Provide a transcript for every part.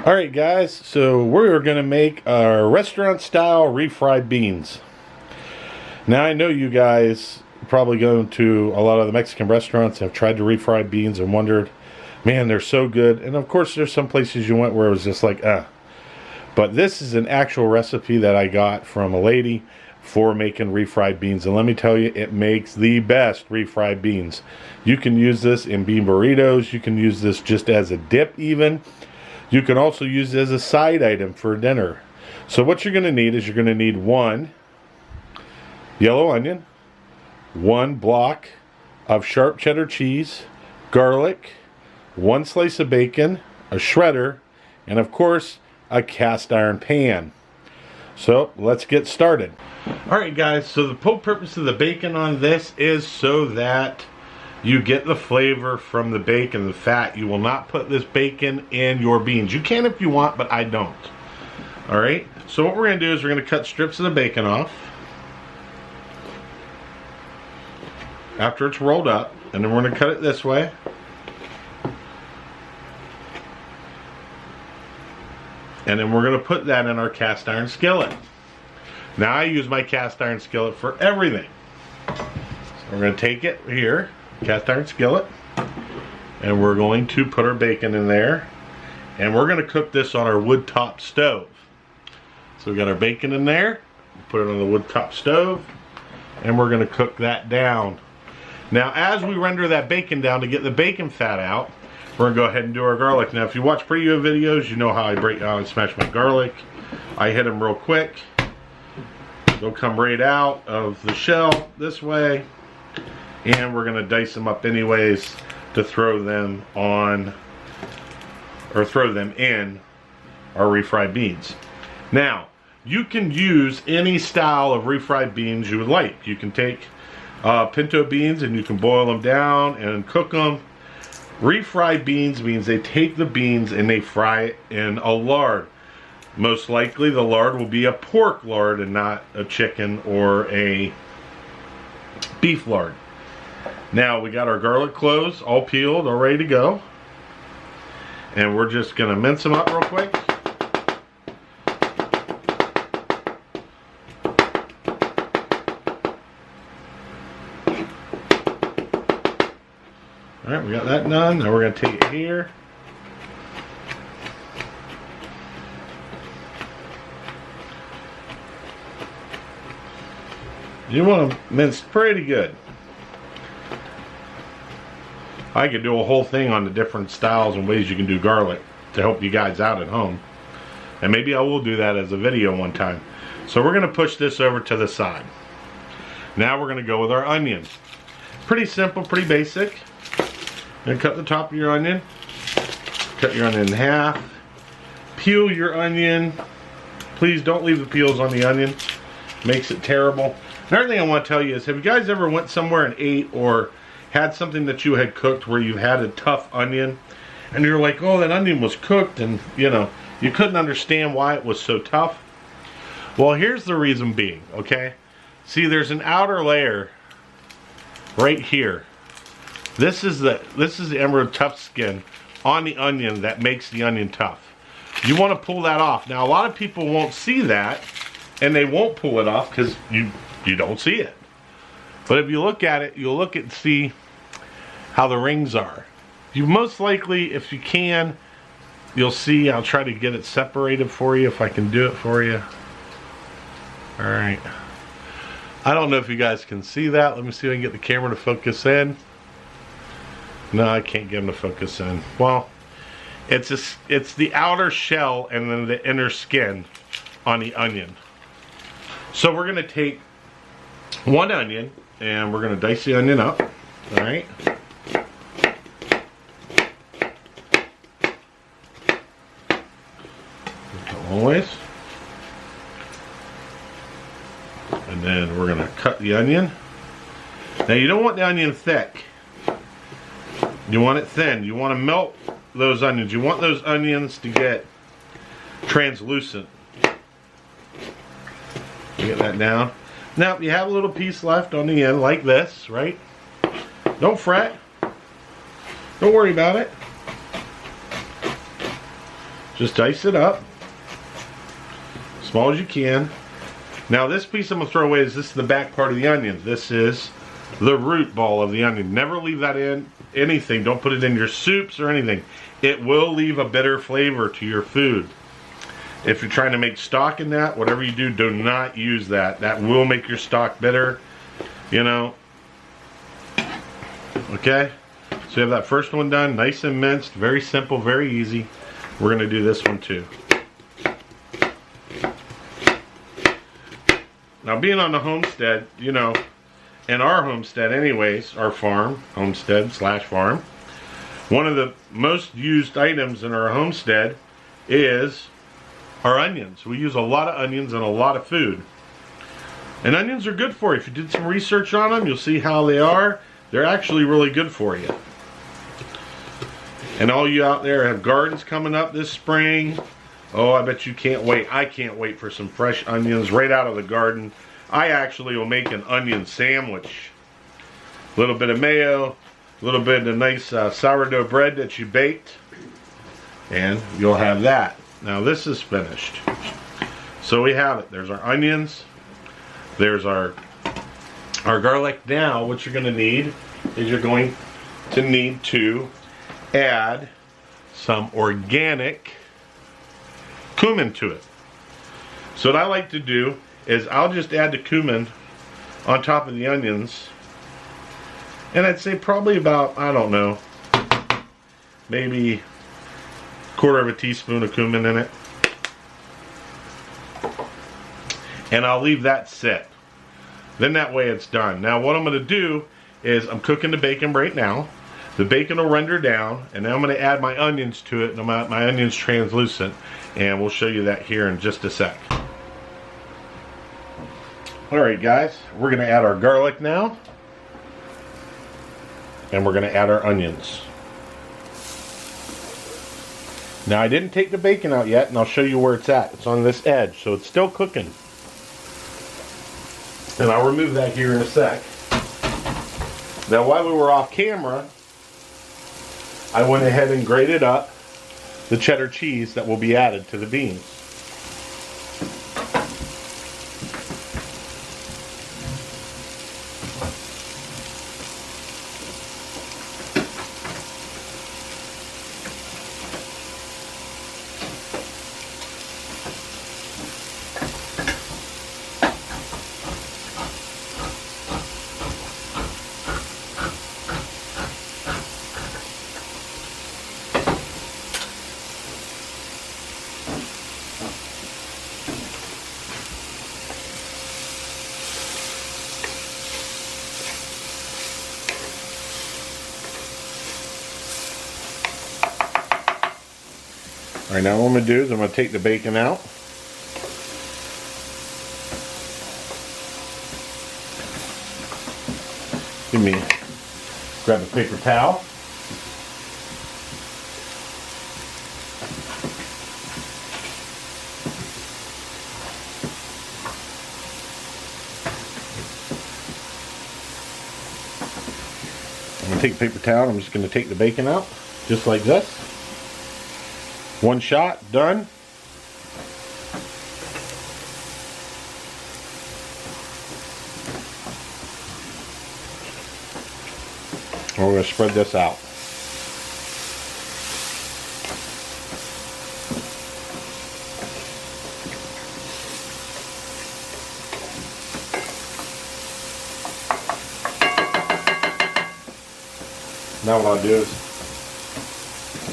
Alright guys, so we're going to make our restaurant style refried beans. Now I know you guys probably go to a lot of the Mexican restaurants and have tried to refried beans and wondered, man, they're so good. And of course there's some places you went where it was just like, But this is an actual recipe that I got from a lady for making refried beans. And let me tell you, it makes the best refried beans. You can use this in bean burritos. You can use this just as a dip even. You can also use it as a side item for dinner. So what you're going to need is you're going to need 1 yellow onion, 1 block of sharp cheddar cheese, garlic, 1 slice of bacon, a shredder, and of course a cast iron pan. So let's get started. Alright guys, so the whole purpose of the bacon on this is so that you get the flavor from the bacon, the fat. You will not put this bacon in your beans. You can if you want, but I don't. Alright, so what we're going to do is we're going to cut strips of the bacon off after it's rolled up, and then we're going to cut it this way. And then we're going to put that in our cast iron skillet. Now I use my cast iron skillet for everything. So we're going to take it here, cast iron skillet, and we're going to put our bacon in there, and we're going to cook this on our wood top stove. So we got our bacon in there, put it on the wood top stove, and we're going to cook that down. Now as we render that bacon down to get the bacon fat out, we're going to go ahead and do our garlic. Now if you watch preview videos, you know how I smash my garlic. I hit them real quick. They'll come right out of the shell this way, and we're going to dice them up anyways to throw them on, or throw them in our refried beans. Now you can use any style of refried beans you would like. You can take pinto beans and you can boil them down and cook them. Refried beans means they take the beans and they fry it in a lard. Most likely the lard will be a pork lard and not a chicken or a beef lard. Now we got our garlic cloves all peeled, all ready to go. And we're just going to mince them up real quick. Alright, we got that done. Now we're going to take it here. You want them minced pretty good. I could do a whole thing on the different styles and ways you can do garlic to help you guys out at home. And maybe I will do that as a video one time. So we're going to push this over to the side. Now we're going to go with our onions. Pretty simple, pretty basic. Then cut the top of your onion. Cut your onion in half. Peel your onion. Please don't leave the peels on the onion. Makes it terrible. Another thing I want to tell you is, have you guys ever went somewhere and ate or had something that you had cooked where you had a tough onion and you're like, oh, that onion was cooked, and you know, you couldn't understand why it was so tough? Well, here's the reason being, okay? See, there's an outer layer right here. This is the emerald tough skin on the onion that makes the onion tough. You want to pull that off. Now a lot of people won't see that, and they won't pull it off because you don't see it. But if you look at it, you'll look and see how the rings are. You most likely, if you can, you'll see. I'll try to get it separated for you if I can do it for you. Alright. I don't know if you guys can see that. Let me see if I can get the camera to focus in. No, I can't get them to focus in. Well, it's the outer shell and then the inner skin on the onion. So we're going to take 1 onion and we're going to dice the onion up. Alright. Always. And then we're going to cut the onion. Now you don't want the onion thick. You want it thin. You want to melt those onions. You want those onions to get translucent. Get that down. Now, you have a little piece left on the end like this, right? Don't fret. Don't worry about it. Just dice it up. Small as you can. Now this piece I'm going to throw away is this is the back part of the onion. This is the root ball of the onion. Never leave that in anything. Don't put it in your soups or anything. It will leave a bitter flavor to your food. If you're trying to make stock in that, whatever you do, do not use that. That will make your stock bitter, you know. Okay, so you have that first one done, nice and minced, very simple, very easy. We're going to do this one too. Now being on the homestead, you know, in our homestead anyways, our farm, homestead / farm, one of the most used items in our homestead is our onions. We use a lot of onions in a lot of food. And onions are good for you. If you did some research on them, you'll see how they are. They're actually really good for you. And all you out there have gardens coming up this spring. Oh, I bet you can't wait. I can't wait for some fresh onions right out of the garden. I actually will make an onion sandwich. A little bit of mayo, a little bit of nice sourdough bread that you baked, and you'll have that. Now this is finished. So we have it. There's our onions. There's our garlic. Now what you're going to need is you're going to need to add some organic cumin to it. So what I like to do is I'll just add the cumin on top of the onions, and I'd say probably about, I don't know, maybe 1/4 teaspoon of cumin in it. And I'll leave that sit. Then that way it's done. Now what I'm going to do is I'm cooking the bacon right now. The bacon will render down, and then I'm going to add my onions to it. And my onions translucent, and we'll show you that here in just a sec. Alright guys, we're going to add our garlic now, and we're going to add our onions. Now I didn't take the bacon out yet, and I'll show you where it's at. It's on this edge, so it's still cooking. And I'll remove that here in a sec. Now while we were off camera, I went ahead and grated up the cheddar cheese that will be added to the beans. Alright, now what I'm going to do is I'm going to take the bacon out. Grab a paper towel. I'm going to take a paper towel, I'm just going to take the bacon out, just like this. One shot, done. And we're going to spread this out. Now what I'll do is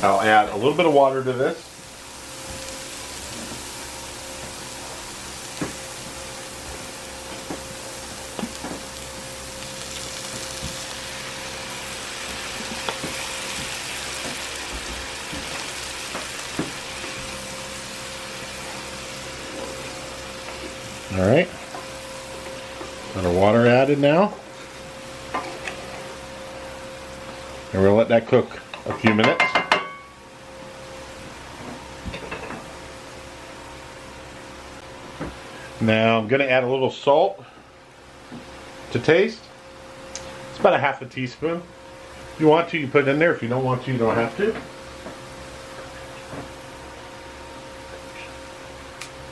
I'll add a little bit of water to this. All right, got our water added now. And we're going to let that cook a few minutes. Now I'm going to add a little salt to taste. It's about a ½ teaspoon. If you want to, you put it in there. If you don't want to, you don't have to.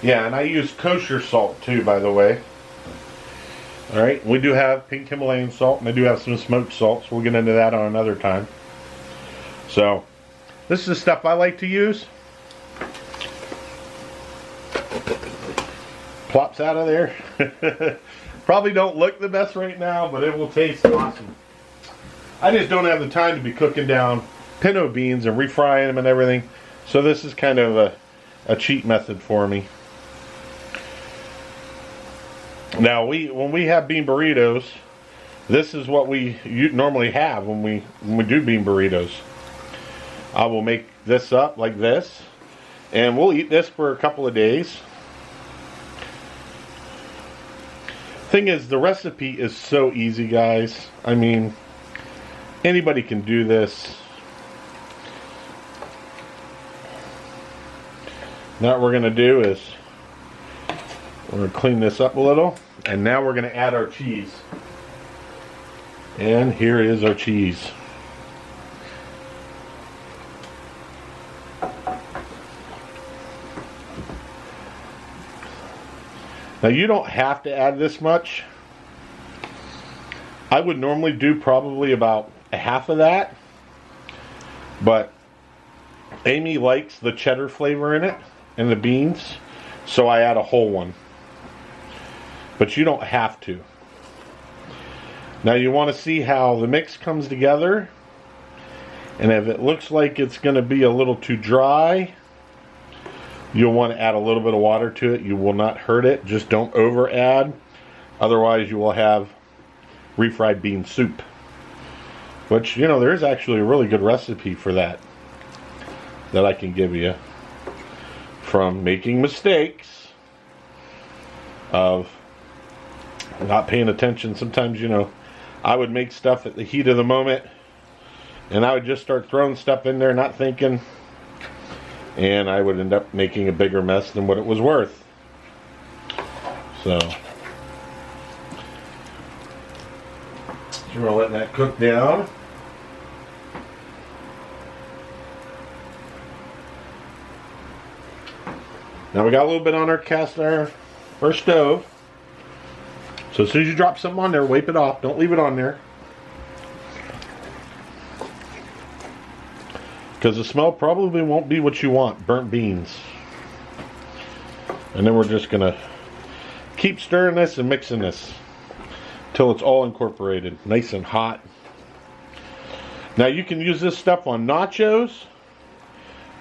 Yeah, and I use kosher salt too, by the way. Alright, we do have pink Himalayan salt, and I do have some smoked salt, so we'll get into that on another time. So, this is the stuff I like to use. Plops out of there. Probably don't look the best right now, but it will taste awesome. I just don't have the time to be cooking down pinto beans and refrying them and everything. So this is kind of a cheat method for me. Now, when we have bean burritos, this is what we normally have when we do bean burritos. I will make this up like this, and we'll eat this for a couple of days. Thing is, the recipe is so easy, guys. I mean, anybody can do this. Now what we're going to do is we're going to clean this up a little, and now we're going to add our cheese. And here is our cheese. Now you don't have to add this much. I would normally do probably about a half of that, but Amy likes the cheddar flavor in it and the beans, so I add a whole one. But you don't have to. Now you want to see how the mix comes together, and if it looks like it's going to be a little too dry, you'll want to add a little bit of water to it. You will not hurt it. Just don't over add. Otherwise you will have refried bean soup. Which, you know, there's actually a really good recipe for that I can give you from making mistakes of not paying attention. Sometimes, you know, I would make stuff at the heat of the moment, and I would just start throwing stuff in there not thinking, and I would end up making a bigger mess than what it was worth. So we're going to let that cook down. Now we got a little bit on our cast iron or stove. So as soon as you drop something on there, wipe it off. Don't leave it on there, because the smell probably won't be what you want. Burnt beans. And then we're just going to keep stirring this and mixing this till it's all incorporated, nice and hot. Now you can use this stuff on nachos.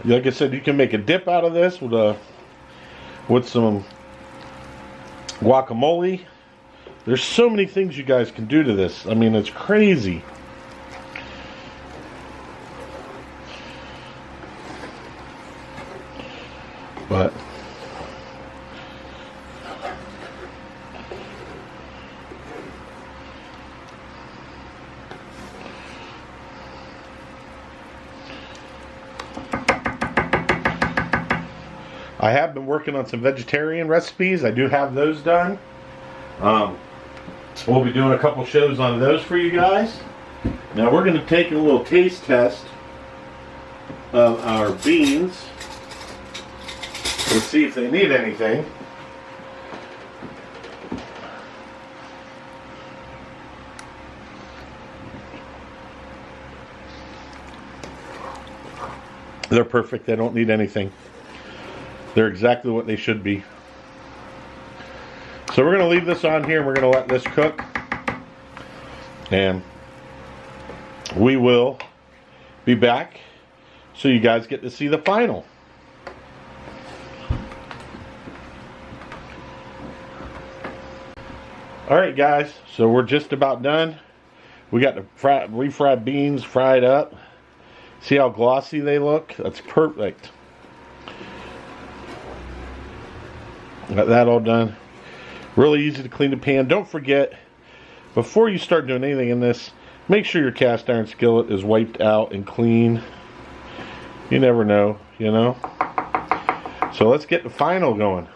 Like I said, you can make a dip out of this with some guacamole. There's so many things you guys can do to this. I mean, it's crazy. But I have been working on some vegetarian recipes. I do have those done. We'll be doing a couple shows on those for you guys. Now we're going to take a little taste test of our beans. Let's see if they need anything. They're perfect. They don't need anything. They're exactly what they should be. So we're going to leave this on here and we're going to let this cook. And we will be back so you guys get to see the final. Alright guys, so we're just about done. We got the refried beans fried up. See how glossy they look? That's perfect. Got that all done. Really easy to clean the pan. Don't forget, before you start doing anything in this, make sure your cast iron skillet is wiped out and clean. You never know, you know. So let's get the final going.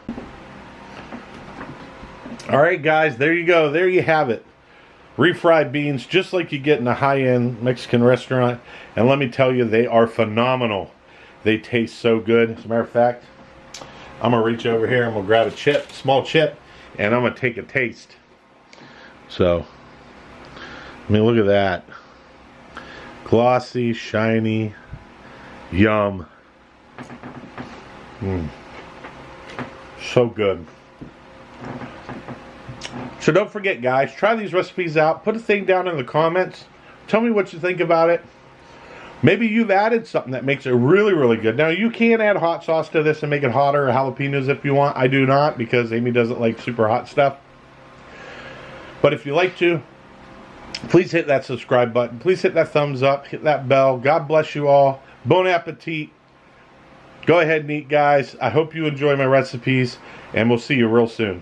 Alright guys, there you go. There you have it. Refried beans, just like you get in a high-end Mexican restaurant. And let me tell you, they are phenomenal. They taste so good. As a matter of fact, I'm gonna reach over here. I'm gonna grab a chip, small chip, and I'm gonna take a taste. So, I mean, look at that. Glossy, shiny, yum. So good. So don't forget, guys, try these recipes out. Put a thing down in the comments. Tell me what you think about it. Maybe you've added something that makes it really, really good. Now, you can add hot sauce to this and make it hotter, or jalapenos if you want. I do not, because Amy doesn't like super hot stuff. But if you like to, please hit that subscribe button. Please hit that thumbs up. Hit that bell. God bless you all. Bon appetit. Go ahead and eat, guys. I hope you enjoy my recipes, and we'll see you real soon.